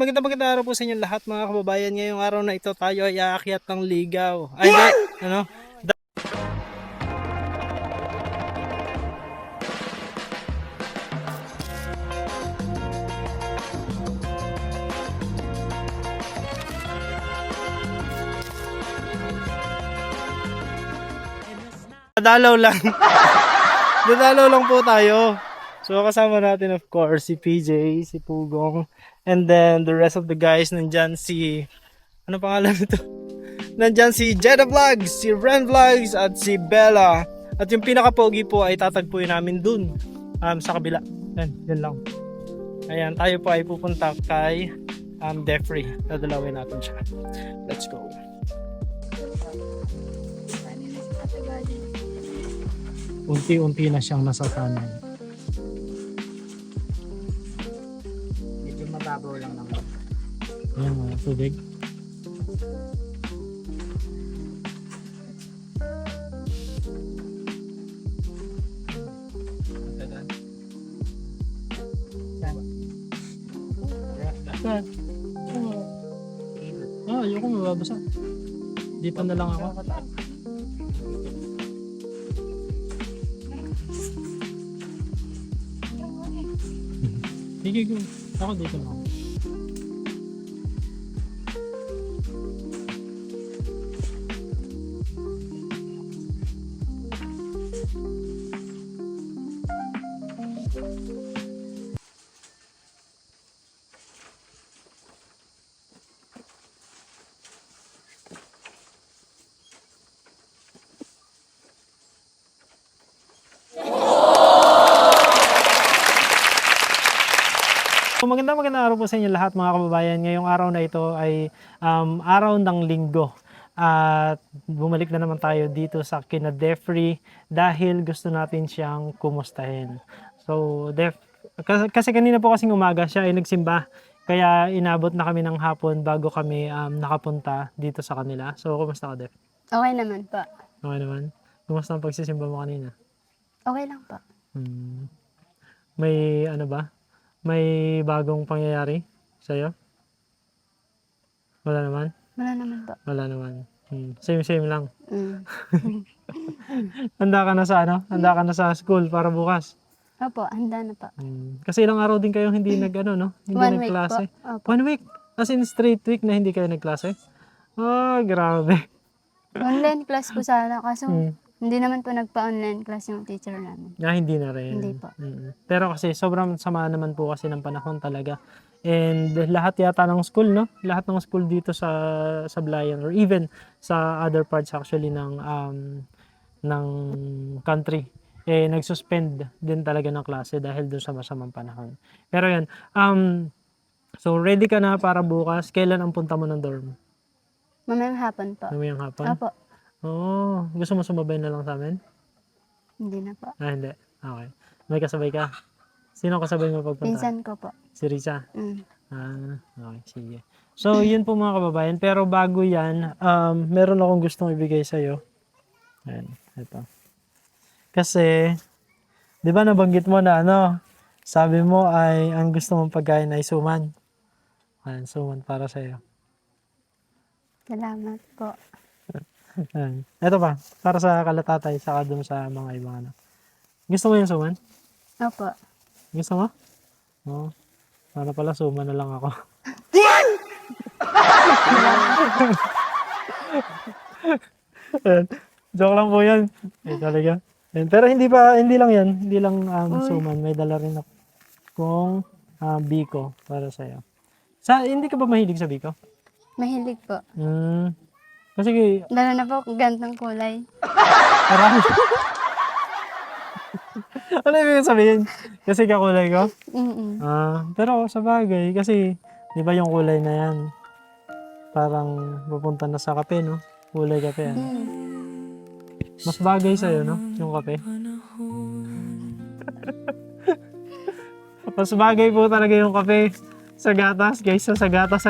magandang araw po sa inyo lahat mga kababayan. Ngayong araw na ito tayo ay aakyat ng ligaw. Ay, hindi, ano? Dadalaw lang. Dadalaw lang po tayo. So kasama natin of course si PJ, si Pugong, and then the rest of the guys. Nandyan si, ano pangalan nito? Nandyan si Jeddah Vlogs, si Ren Vlogs, at si Bella. At yung pinaka-pogi po ay tatagpuin namin dun, sa kabila. Yan lang. Ayan, tayo po ay pupunta kay Defree. Dadalawin natin siya. Let's go. Unti-unti na siyang nasasanay. Medyo mababaw lang naman. Ayan mga tubig. Ayoko mababasa. Dito na lang ako. Sige, go. Ako dito na ako. So, magandang araw po sa inyo lahat mga kababayan. Ngayong araw na ito ay araw ng linggo. At bumalik na naman tayo dito sa kina Defree dahil gusto natin siyang kumustahin. So, kasi kanina po kasing umaga siya ay nagsimba. Kaya inabot na kami ng hapon bago kami nakapunta dito sa kanila. So, kumusta ka, Def? Okay naman po. Okay naman? Kumusta ang pagsisimba mo kanina? Okay lang po. May ano ba? May bagong pangyayari sa'yo? Wala naman? Wala naman po. Wala naman. Same lang. Mm. Handa ka na sa ano? Handa ka na sa school para bukas? Opo, handa na po. Kasi ilang araw din kayong hindi no? Hindi 1 week nagklase. po. Opo. 1 week? As in straight week na hindi kayo nagklase? Oh, grabe. Online class po sana kaso Mm. hindi naman po nagpa-online class yung teacher namin. Hindi na rin. Hindi po. Pero kasi sobrang sama naman po kasi ng panahon talaga. And lahat yata ng school, no? Lahat ng school dito sa Sablayan or even sa other parts actually ng country nagsuspend din talaga ng klase dahil doon sa masamang panahon. Pero yan, so ready ka na para bukas? Kailan ang punta mo ng dorm? Mamayang hapon po. Mamayang hapon? Opo. Oo. Gusto mo sumabay na lang sa amin? Hindi na po. Hindi. Okay. May kasabay ka? Sino kasabay mo pagpunta? Pinsan ko po. Si Risa? Mm. Okay. Sige. So, yun po mga kababayan. Pero bago yan, meron akong gustong ibigay sa'yo. Ayan. Ito. Kasi, di ba nabanggit mo na sabi mo ay ang gusto mong pagkain ay suman. Ayan, suman para sa'yo. Salamat po. Ayan. Ito pa, para sa kalatatay, saka dun sa mga ibang Gusto mo yung suman? Opo. Gusto mo? Oo. Sana pala suman na lang ako. Ayan. Joke lang po yan. Talaga. Ayan. Pero hindi lang yan. Hindi lang suman. May dala rin ako kung biko para sa'yo. Hindi ka ba mahilig sa biko? Mahilig po. Kasi Lalo na po gantong kulay. parang ano ibig sabihin? Kasi kakulay ko? Mm-mm. Pero sa bagay, kasi di ba yung kulay na yan, parang pupunta na sa kape, no? Kulay kape, Mas bagay sa'yo, no? Yung kape. Mas bagay po talaga yung kape sa gatas, guys. Sa gatas.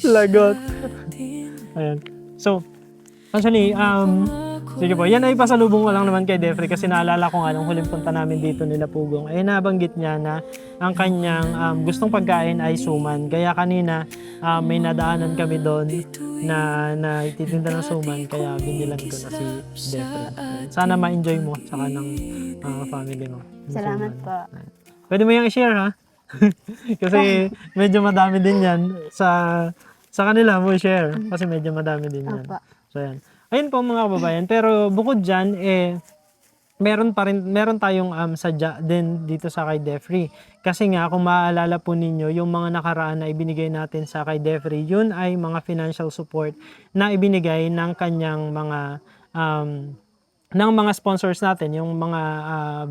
Lagot. Ayan. So, actually, Sige po, yan ay pasalubong ko lang naman kay Defrey kasi naalala ko nga nung huling punta namin dito nila Pugong ay nabanggit niya na ang kanyang gustong pagkain ay suman. Kaya kanina may nadaanan kami doon na ititinda ng suman kaya binilan ko na si Defrey. Sana ma-enjoy mo tsaka ng family mo. yung Salamat suman. po. Pwede mo yung i-share ha? Kasi medyo madami din yan sa kanila mo i-share kasi medyo madami din yan. Opo. So yan. Ayun po mga kababayan, pero bukod diyan meron tayong sadya din dito sa kay Defrey. Kasi nga kung maaalala po ninyo, yung mga nakaraan na ibinigay natin sa kay Defrey, yun ay mga financial support na ibinigay ng kanyang mga sponsors natin, yung mga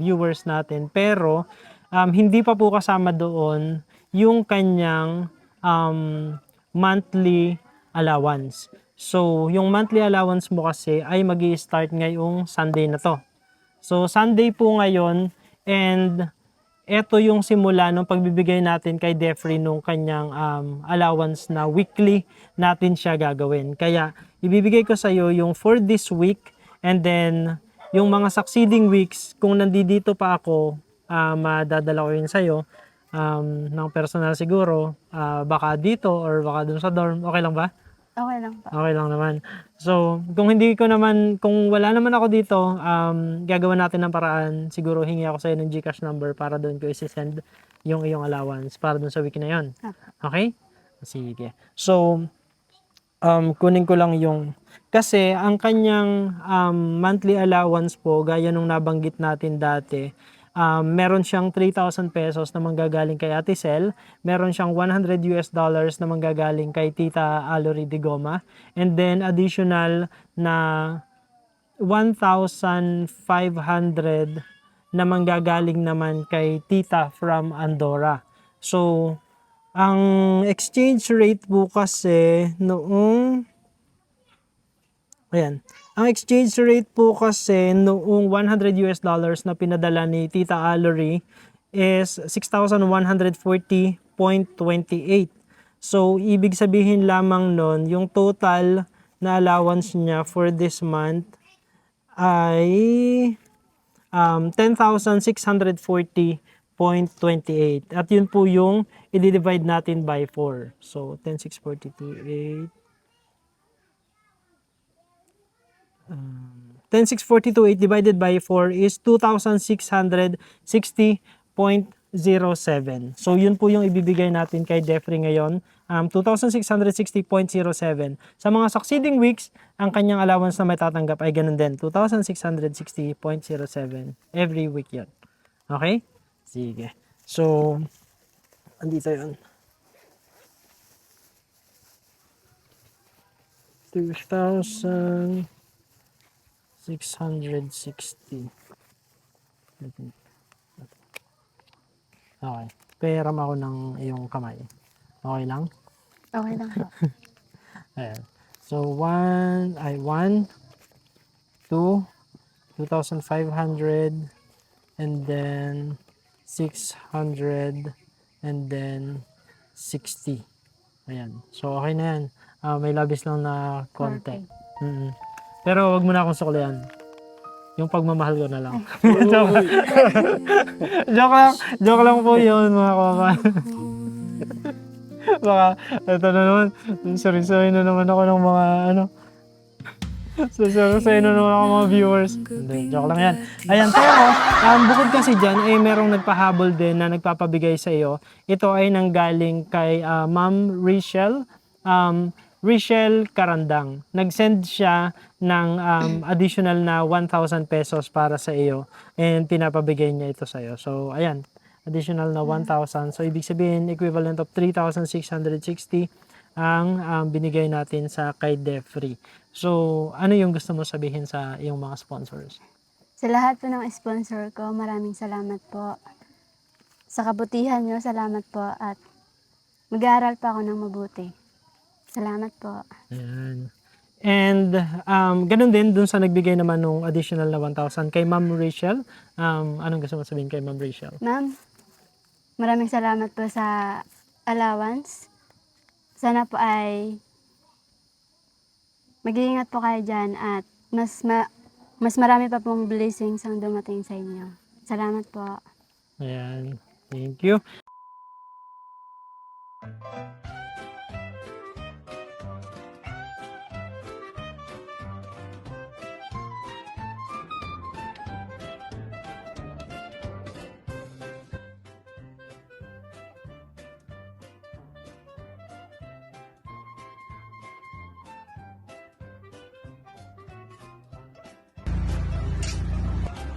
viewers natin. Pero hindi pa po kasama doon yung kanyang monthly allowance. So, yung monthly allowance mo kasi ay magi-start ngayong Sunday na to. So, Sunday po ngayon and eto yung simula ng pagbibigay natin kay Defrey nung kanyang allowance na weekly natin siya gagawin. Kaya, ibibigay ko sa iyo yung for this week and then yung mga succeeding weeks, kung nandito pa ako, madadala ko yun sa iyo ng personal siguro, baka dito or baka dun sa dorm. Okay lang ba? Okay lang po. Okay lang naman. So, kung wala naman ako dito, gagawa natin ng paraan. Siguro hingi ako sa iyo ng GCash number para doon ko isi-send yung iyong allowance para doon sa week na yon. Okay? Sige. So, kunin ko lang kasi ang kanyang monthly allowance po, gaya nung nabanggit natin dati, meron siyang 3,000 pesos na manggagaling kay Ate Sel, meron siyang $100 na manggagaling kay Tita Alory de Goma, and then additional na 1,500 na manggagaling naman kay Tita from Andorra. So, ang exchange rate po kasi ang exchange rate po kasi noong $100 na pinadala ni Tita Alory is 6,140.28. So, ibig sabihin lamang nun, yung total na allowance niya for this month ay 10,640.28. At yun po yung i-divide natin by 4. So, 10,640.28. 10,640.28 divided by 4 is 2,660.07. So, yun po yung ibibigay natin kay Defrey ngayon. 2,660.07. Sa mga succeeding weeks, ang kanyang allowance na may tatanggap ay ganun din. 2,660.07 every week yun. Okay? Sige. So, andito yun. 2,660. Okay. Peram ako ng iyong kamay. Okay lang? Okay lang po. Ayan. So, 1, 2, 2,500, and then 600, and then 60. Ayan. So, okay na yan. May labis lang na konti. Pero wag mo na akong suklian. Yung pagmamahal ko na lang. joke lang po yun, mga kababayan. Baka, ito na naman, sorry na naman ako ng mga, sorry na naman ako mga viewers. Hindi, joke lang yan. Ayan, pero, bukod kasi dyan, merong nagpahabol din na nagpapabigay sa iyo. Ito ay nanggaling kay Ma'am Richelle Karandang. Nag-send siya ng additional na 1,000 pesos para sa iyo and pinapabigay niya ito sa iyo. So, ayan, additional na 1,000. So, ibig sabihin, equivalent of 3,660 ang binigay natin sa kay Defrey. So, ano yung gusto mo sabihin sa iyong mga sponsors? Sa lahat po ng sponsor ko, maraming salamat po. Sa kabutihan nyo, salamat po. At mag-aaral pa ako ng mabuti. Salamat po. Ayan. And ganun din dun sa nagbigay naman nung additional na 1,000 kay Ma'am Rachel. Anong gusto mo sabihin kay Ma'am Rachel? Ma'am, maraming salamat po sa allowance. Sana po ay mag-iingat po kayo dyan at mas marami pa pong blessings ang dumating sa inyo. Salamat po. Ayan. Thank you.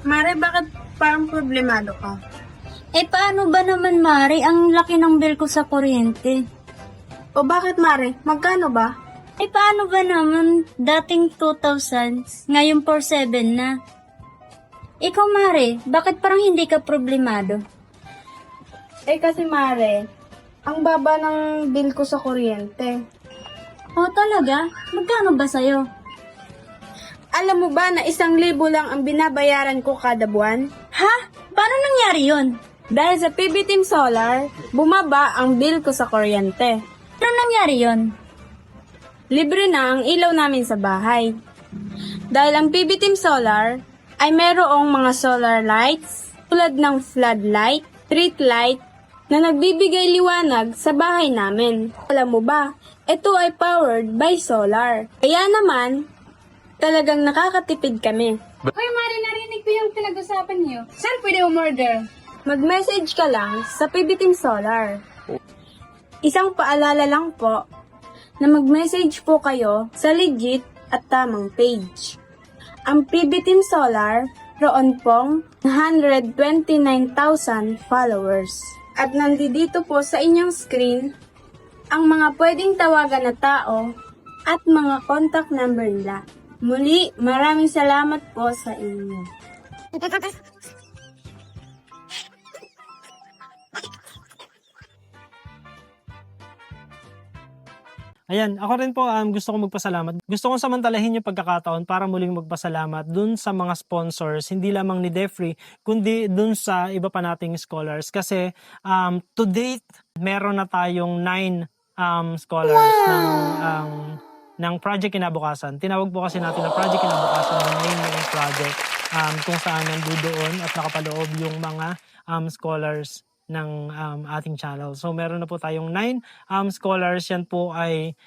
Mare, bakit parang problemado ka? Eh paano ba naman, Mari? Ang laki ng bill ko sa kuryente. O bakit Mare? Magkano ba? Eh paano ba naman? Dating 2,000, ngayon 4,700 na. Ikaw, Mari, bakit parang hindi ka problemado? Eh kasi Mare, ang baba ng bill ko sa kuryente. Oh, talaga? Magkano ba sa'yo? Alam mo ba na 1,000 lang ang binabayaran ko kada buwan? Ha? Paano nangyari yun? Dahil sa PB Team Solar, bumaba ang bill ko sa kuryente. Paano nangyari yun? Libre na ang ilaw namin sa bahay. Dahil ang PB Team Solar ay merong mga solar lights tulad ng floodlight, street light na nagbibigay liwanag sa bahay namin. Alam mo ba, ito ay powered by solar. Kaya naman, talagang nakakatipid kami. Hoy, Mari, narinig ko yung pinag-usapan niyo. Saan pwede umorder? Mag-message ka lang sa PB Team Solar. Isang paalala lang po na mag-message po kayo sa legit at tamang page. Ang PB Team Solar, roon pong 129,000 followers. At nandito po sa inyong screen ang mga pwedeng tawagan na tao at mga contact number nila. Muli, maraming salamat po sa inyo. Ayan, ako rin po gusto ko magpasalamat. Gusto kong samantalahin yung pagkakataon para muling magpasalamat dun sa mga sponsors, hindi lamang ni Defree, kundi dun sa iba pa nating scholars. Kasi to date, meron na tayong 9 scholars ng Project Kinabukasan. Tinawag po kasi natin na Project Kinabukasan yung name ng project kung saan nandoon at nakapaloob yung mga scholars ng ating channel. So meron na po tayong 9 scholars. Yan po ay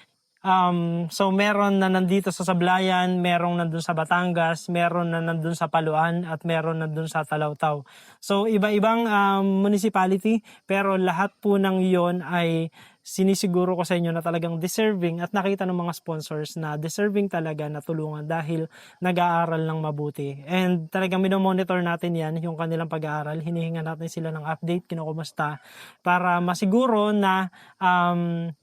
so meron na nandito sa Sablayan, merong nandun sa Batangas, meron na nandun sa Paluan, at meron nandun sa Talawtaw. So iba-ibang municipality, pero lahat po ng iyon ay sinisiguro ko sa inyo na talagang deserving, at nakita ng mga sponsors na deserving talaga na tulungan dahil nag-aaral ng mabuti. And talagang minomonitor natin yan, yung kanilang pag-aaral. Hinihinga natin sila ng update, kinukumusta, para masiguro na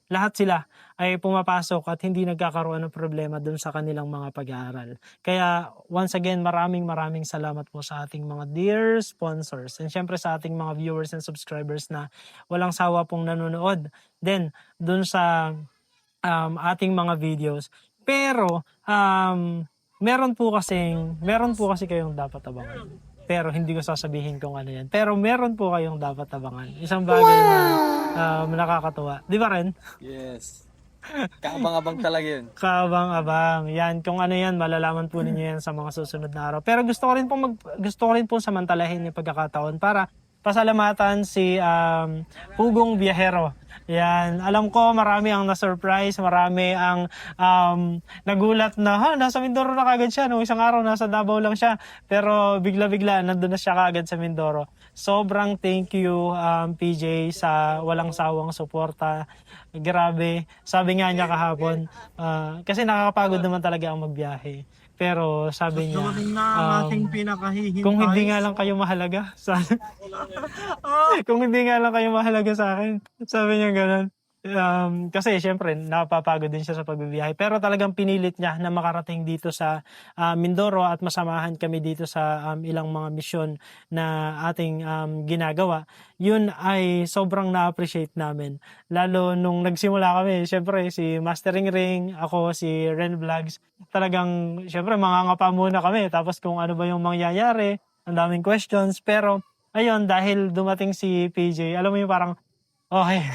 lahat sila ay pumapasok at hindi nagkakaroon ng problema dun sa kanilang mga pag-aaral. Kaya once again, maraming salamat po sa ating mga dear sponsors, and syempre sa ating mga viewers and subscribers na walang sawa pong nanonood then dun sa ating mga videos. Pero meron po kasi kayong dapat abangan. Pero hindi ko sasabihin kung ano yan. Pero meron po kayong dapat abangan. Isang bagay na nakakatuwa. Di ba rin? Yes. Kaabang-abang talaga yun. Kaabang-abang. Yan, kung ano yan, malalaman po ninyo yan sa mga susunod na araw. Pero gusto ko rin po samantalahin yung pagkakataon para pasalamatan si Pugong Biyahero. Yan, alam ko marami ang na-surprise, marami ang nagulat na, nasa Mindoro na kagad siya. Nung isang araw, nasa Davao lang siya. Pero bigla-bigla, nandun na siya kagad sa Mindoro. Sobrang thank you, PJ, sa walang sawang suporta. Grabe. Sabi nga niya kahapon, kasi nakakapagod naman talaga ang magbiyahe. Pero sabi niya, kung hindi nga lang kayo mahalaga kung hindi nga lang kayo mahalaga sa akin, sabi niya ganun. Kasi syempre napapagod din siya sa pagbibiyahe, pero talagang pinilit niya na makarating dito sa Mindoro at masamahan kami dito sa ilang mga misyon na ating ginagawa. Yun ay sobrang na-appreciate namin, lalo nung nagsimula kami. Syempre si Mastering Ring, ako, si Ren Vlogs, talagang syempre mangangapa muna kami, tapos kung ano ba yung mangyayari, ang daming questions. Pero ayun, dahil dumating si PJ, alam mo yung parang okay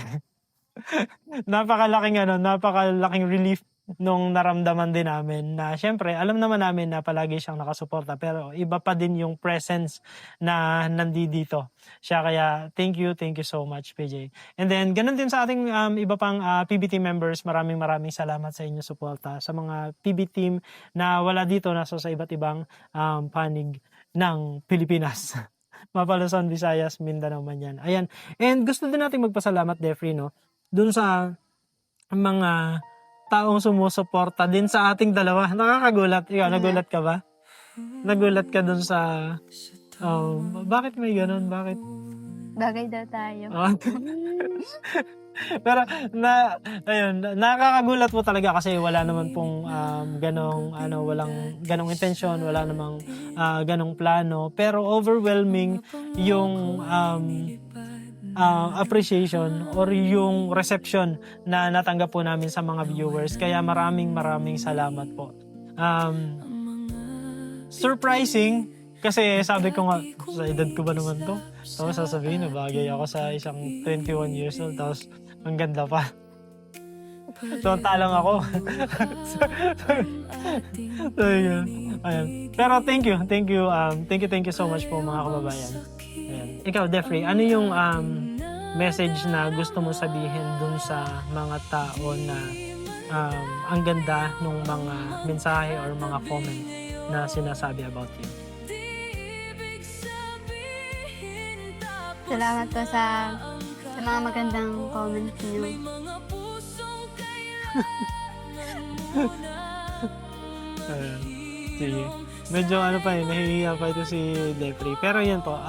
napakalaking relief nung naramdaman din namin na syempre alam naman namin na palagi siyang nakasuporta pero iba pa din yung presence na nandito siya. Kaya thank you so much, PJ. And then ganun din sa ating iba pang PB team members, maraming salamat sa inyong suporta. Sa mga PB team na wala dito, nasa sa iba't ibang panig ng Pilipinas. Mapalason, Visayas, Mindanao man yan. Ayan. And gusto din natin magpasalamat, Jeffrey, no? Dun sa mga taong sumusuporta din sa ating dalawa. Nakakagulat. Ikaw, nagulat ka ba? Nagulat ka dun sa... bakit may ganun? Bakit? Bagay daw tayo. Oh. Pero nakakagulat po talaga kasi wala naman pong walang ganong intensyon, wala namang ganong plano, pero overwhelming yung appreciation or yung reception na natanggap po namin sa mga viewers. Kaya maraming salamat po. Surprising kasi sabi ko nga, sa edad ko ba naman to? Tapos sasabihin na bagay ako sa isang 21 years old, tapos ang ganda pa. So, talang ako. So, yun. Ayan. Pero thank you so much po mga kababayan. Ayan. Ikaw, Jeffrey, ano yung message na gusto mo sabihin dun sa mga tao na ang ganda ng mga mensahe or mga comment na sinasabi about you? Salamat po sa mga magandang comments niyo. Ayan. Sige. Medyo nahihiya pa ito si Jeffrey. Pero yun po,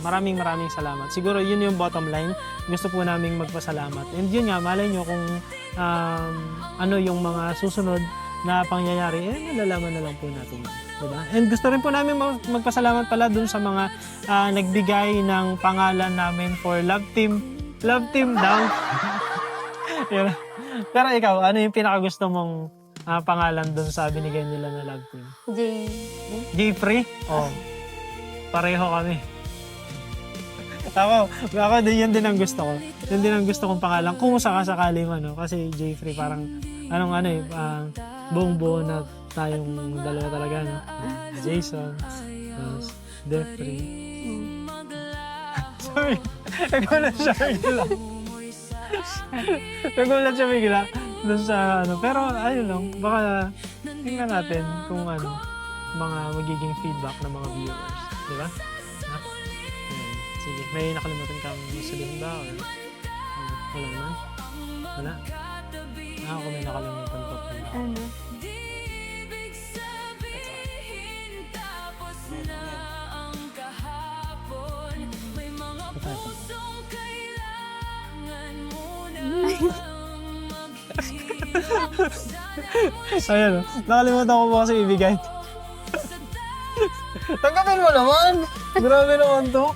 maraming salamat. Siguro yun yung bottom line. Gusto po naming magpasalamat. And yun nga, malay nyo kung ano yung mga susunod na pangyayari, malalaman na lang po natin. Diba? And gusto rin po namin magpasalamat pala dun sa mga nagbigay ng pangalan namin for Love Team. Love Team daw. Pero ikaw, ano yung pinakagusto mong pangalan dun sa binigay nila na Love Team? Jeffrey? Oh. Pareho kami. Ako yun din ang gusto ko. Yun din ang gusto kong pangalan. Kung sakasakali man, no? Kasi Jeffrey parang buong-buo na tayong dalawa talaga, no? Jason, Jeffrey. Sorry, nagulat siya bigla. Doon sa pero ayun lang, baka tingnan natin kung mga magiging feedback ng mga viewers. Di ba? Ayan. Sige, may nakalimutan kang sabihin ba? Or, wala naman? Wala? Ako may nakalimutan pa. Ano? Ayan, nakalimutan ko po kasi ibigay. Tanggapin mo naman! Grabe naman to.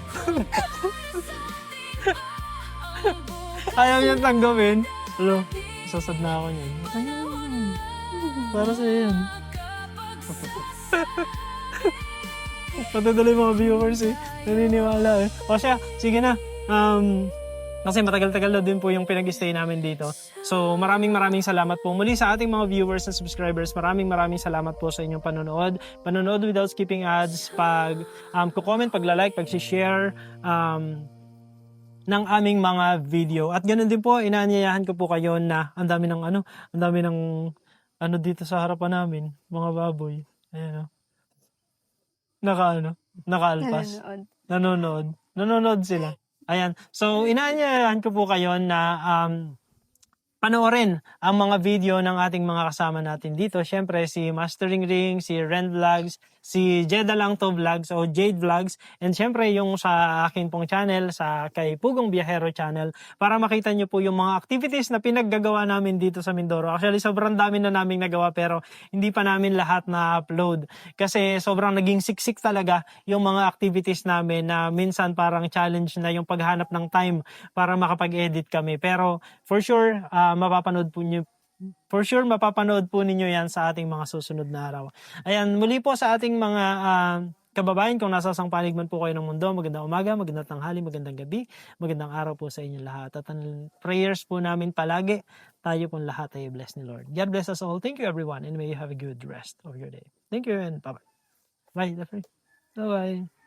Ayaw niyang tanggapin. Sasad na ako niyan. Ayun. Para sa yan. Patadali mga viewers naniniwala O siya, sige na. Kasi matagal-tagal na din po yung pinag-stay namin dito. So maraming salamat po muli sa ating mga viewers and subscribers. Maraming salamat po sa inyong panonood. Panonood without skipping ads, comment, pagla-like, pag-share ng aming mga video. At ganoon din po, inaanyayahan ko po kayo na ang dami ng dito sa harapan namin, mga baboy. Ayan nakaalpas. Nanonood sila. Ayan. So, inaanyayahan ko po kayo na panoorin ang mga video ng ating mga kasama natin dito. Siyempre, si Mastering Ring, si Ren Vlogs, si Jeda Lang To Vlogs o Jade Vlogs, and siyempre yung sa akin pong channel, sa kay Pugong Biyahero channel, para makita nyo po yung mga activities na pinaggagawa namin dito sa Mindoro. Actually, sobrang dami na naming nagawa pero hindi pa namin lahat na-upload. Kasi sobrang naging siksik talaga yung mga activities namin na minsan parang challenge na yung paghanap ng time para makapag-edit kami. Pero for sure, mapapanood po ninyo yan sa ating mga susunod na araw. Ayan, muli po sa ating mga kababayan, kung nasa sang panig man po kayo ng mundo, magandang umaga, magandang tanghali, magandang gabi, magandang araw po sa inyo lahat. At ang prayers po namin palagi, tayo pong lahat ay bless ni Lord. God bless us all. Thank you everyone and may you have a good rest of your day. Thank you and bye-bye. Bye, Jeffrey. Bye-bye.